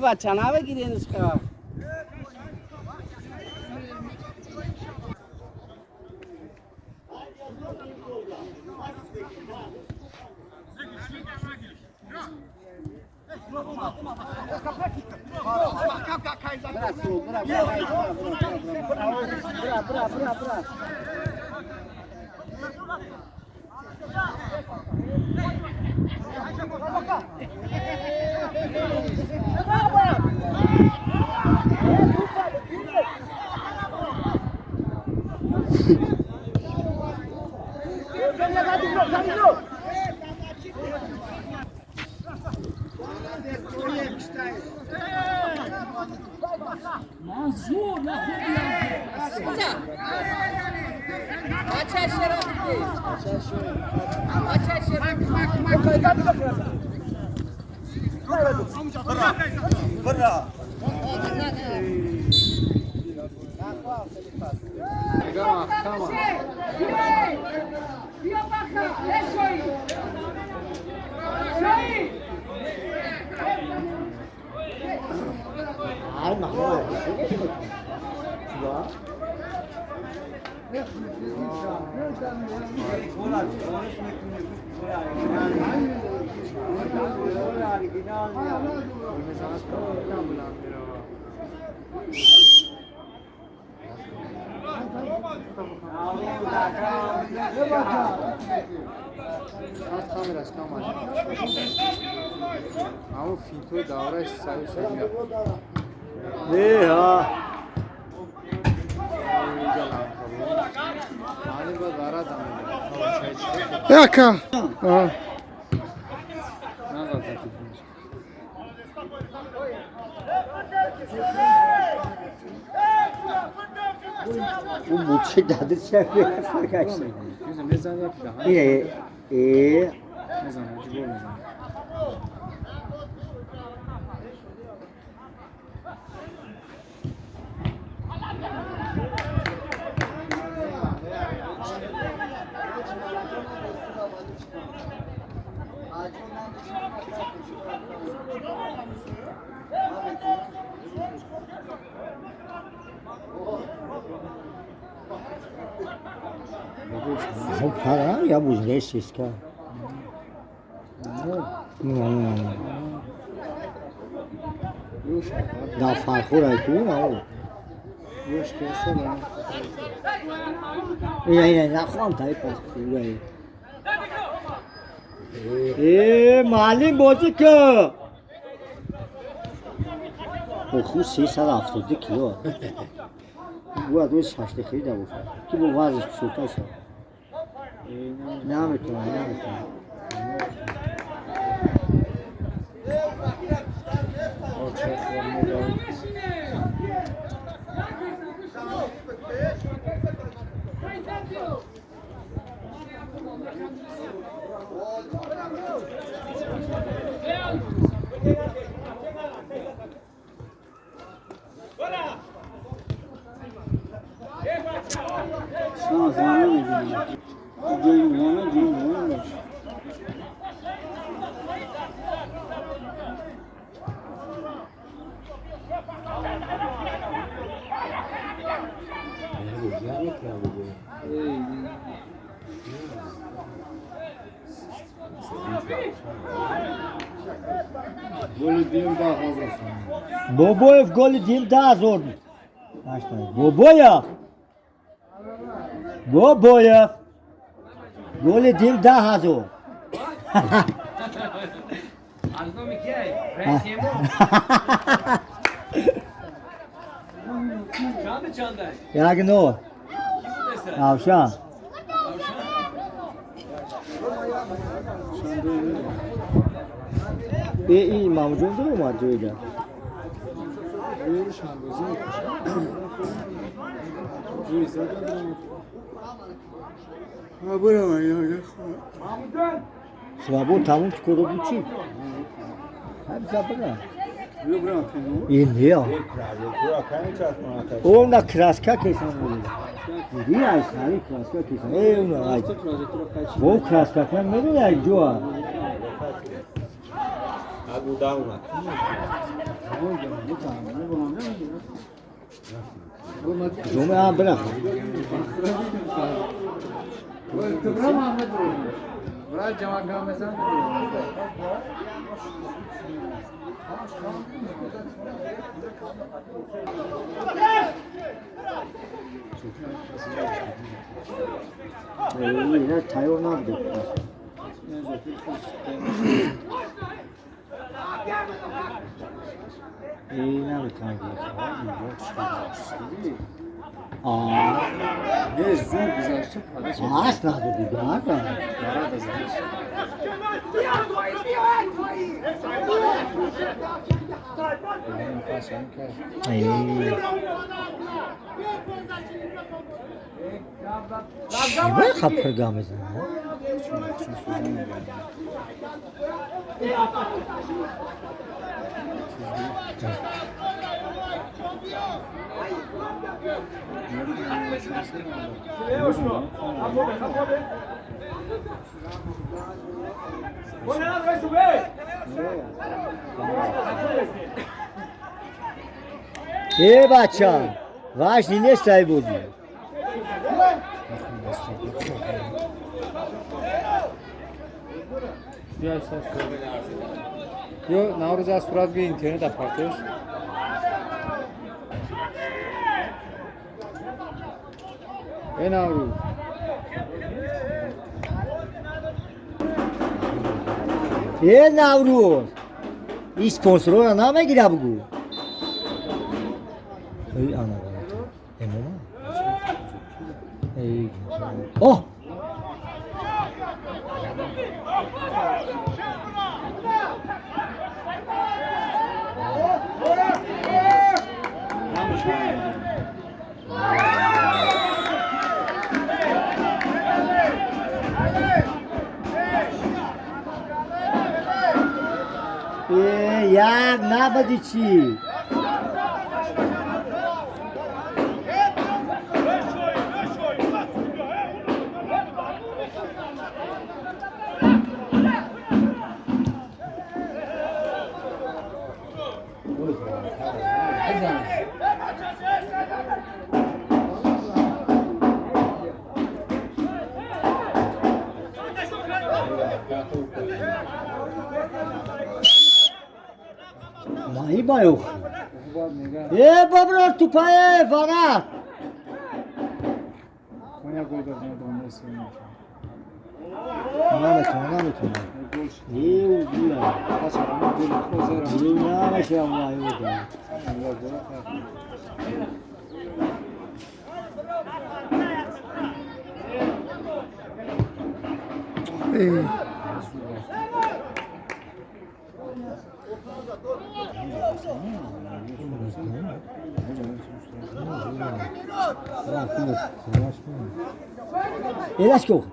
بچه نبگیری نسخه همون فینتوی دورش سری شدیم نه ها معنی با دارد یکا اون موچه داده چه فرقش میزنه اینه میزنه جگور میزنه خب پرم یا بوزنه سیسکا نه فرخور ایتون او روش کیسه برم اینه نخوام تایی پس معلم بازی که خود 372 کیلو او از روز 6 خریده باشه که با وزنش بزرگتر شد نمیتونه گل دیم 10,000 بابایف گل دیم 10,000 بابایف گل دیم 10,000 Arznomi kjaj, presjemo. Çandı çanday. یک نو ravşan این مامجون دو اومد جویده روی شنبازی جوی زده برو من Svobod tamam tukuru buçi. Hep zabra. Yok bırakın. İyi ya. Ona kraska kesin oluyor. İyi ya sari kraska kesin. Ona ay. Bu kraska kan ne ya joa. Abu Dhabi. Cuma ya bırak. Kıbra Muhammed Bro. Bırak cevap vermesen. Yine Tayvan abi. İyi ne bir tane Ne zor güzelsin. asla dedi ya. Para da zaten. Kime kapırga mısın? बच्चा वाश नहीं सही बोली Yo, Navruz Asfurat bir internet apartıyor. Navruz. Navruz این سپانسرها رو نمیگیره بگو ای آنا امام ای اوه یک نبودی چی؟ ماهی بایو بابرار تو پای فقط نمیتونم او بیار نمیشه ماهی بودم Let's go.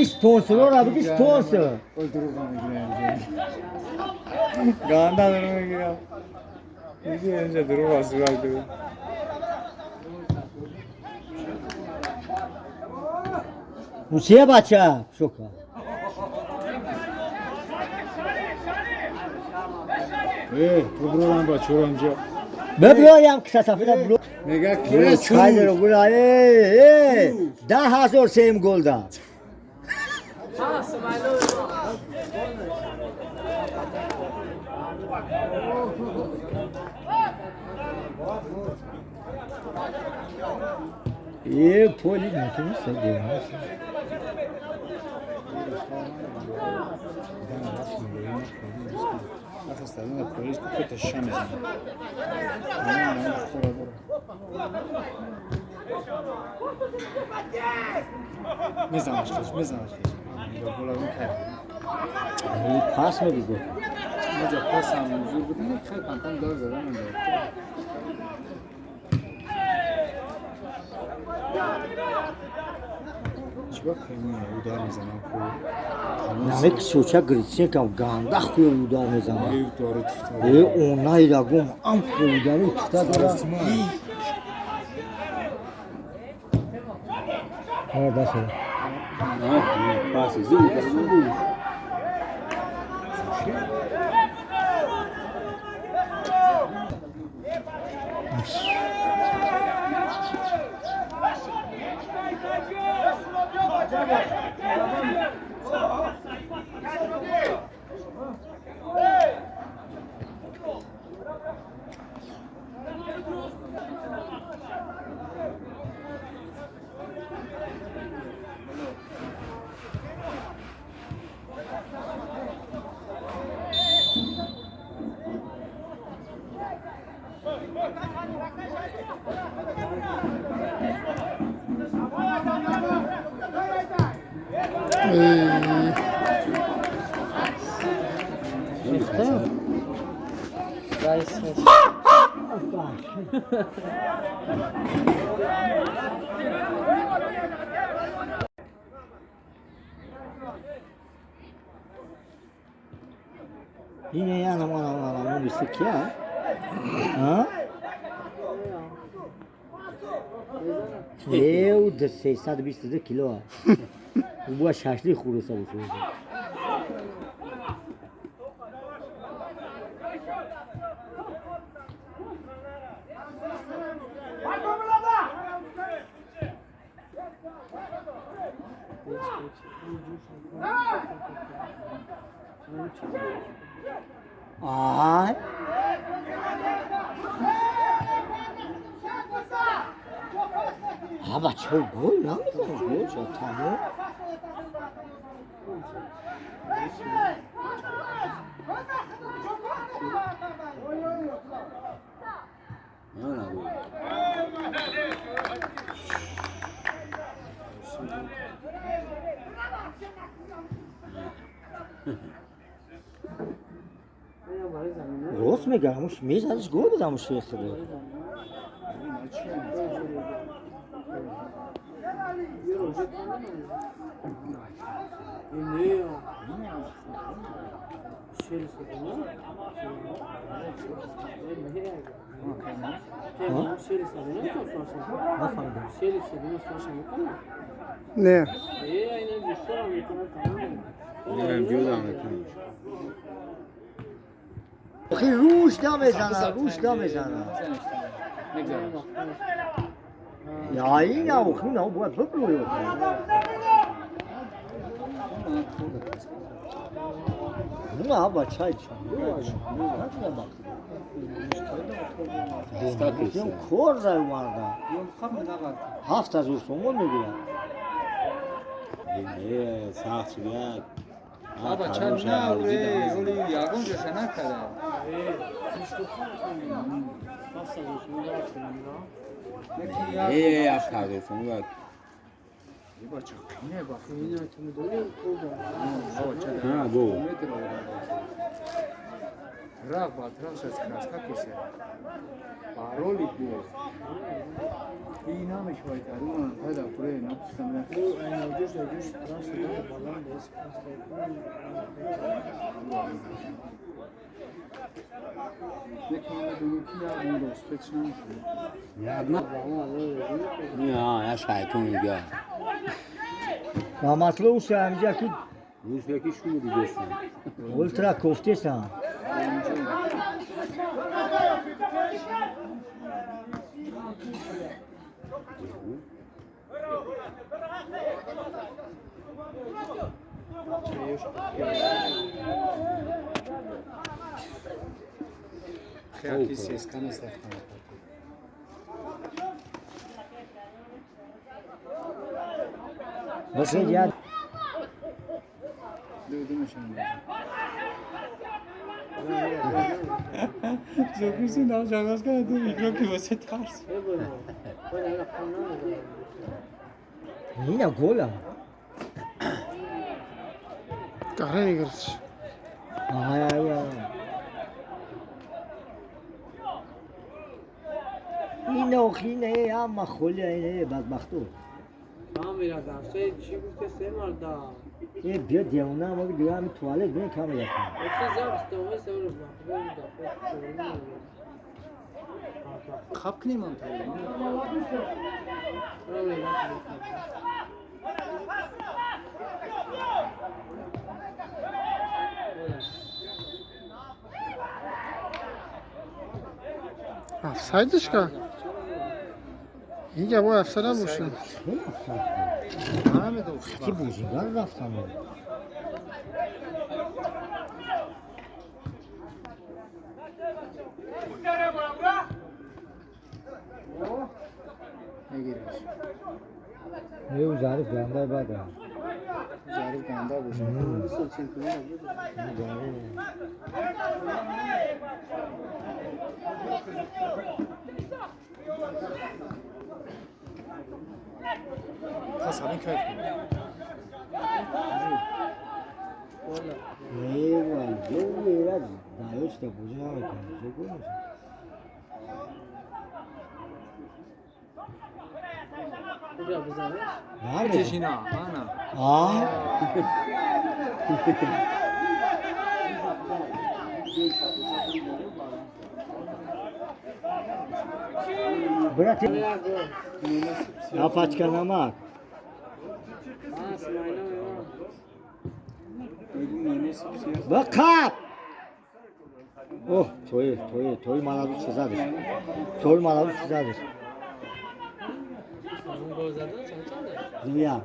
Sponsor abi ki sponsor. Ganda duruma giriyor. İki önce durum var sürekli. Bu şeye bача şoka. Buradan bak çoranca. ببرایم کسافت برو Mega kire چای رو برو 10,000 سیم گل داد یه پولی میتونی سگه نخست از این پولیس که کتش میزنه من خورا برو میزنش کش یا گولا رو کرد پاس میدی گفت مجا پاس هم موجود بود نه خیلی کمکم دار زدن من دار چیبا خیلی او دار میزنم نمک سوچه گریچه کم گانده خوی او دار میزنم او داره تفتاد اونایی را گم ام خوی داره تفتاد دارم دست شده پاسی زود اینه anam بیسته کیه؟ ها؟ او ده 322 کیلو او باید ششلی خورده سا بشه آی ها بچه ها گل نمیزن گل شد تمام راست میگم همش میز ازش گل بود همش شیخ شده نه میرم جدا میکنم اخی روش نمیزنه یا این اخی نه باید ببروی نه بچه های چند کور زای اومده 7000 سومون میگیرم سخت شد بابا چند نه اولی یاگون جوشه نکرده افتاده سنگات بچه خینه با ها دو راه با تراس از کراسکا کسی بارولی بود این نامش باید دارون پیدا پره نپسم نه این اوجش تراس داره بالان دست یکی دو کی اون دوست نه شایتون میگه نامطلو اوشه همجا که روز یکیش رو دیگه است اولترا کوفته سان خیلی سیسکان است بس یاد دو نشون زوکیسی ناجاناز کرد دو میکرو که واسه ترس اینا گل کاره میگرش اینا خینه اما خلی اینه بدبختو کاملا داشته چی بود که سه مردا یه بیا دیونه اما که دیگه همین توالت بین کاملا کنم چه زبسته سه رو خواب کنیم هم تایید افسایدش که اینجا با افسر هم باشه خیلی افسر همه دو خیلی بوزیگر رفتم نگیرش یه ظریف گنده بده ظریف گنده باشه پس همین کیف ایوان جو ایراد دایوشته بوزی نمیکنه جو گل میشه کجا بزنش؟ نرده نه نه آه برات یا پاچکا نمک بقاب اوه توی مالادو چه زدش توی مالادو چه زدش گل زدن چند دویا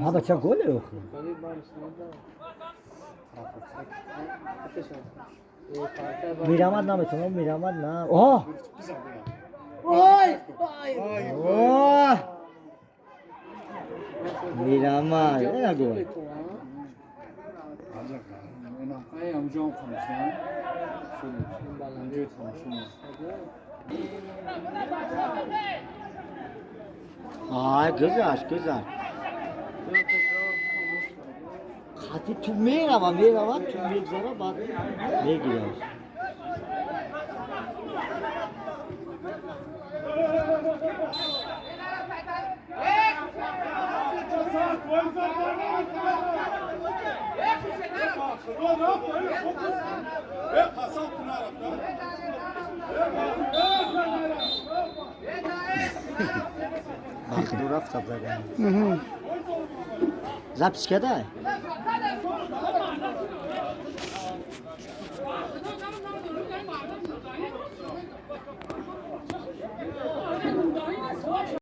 ها بچه گله اخو میرامد نمیتونم میرامد نه اوه وای اوه میرامد نه گل ای اونجا هم خمشن اونجا خمشن آه گذشت خطی تو میرم تو میگذارم بعد میگیرم مخدو رفتم زدن زبش کده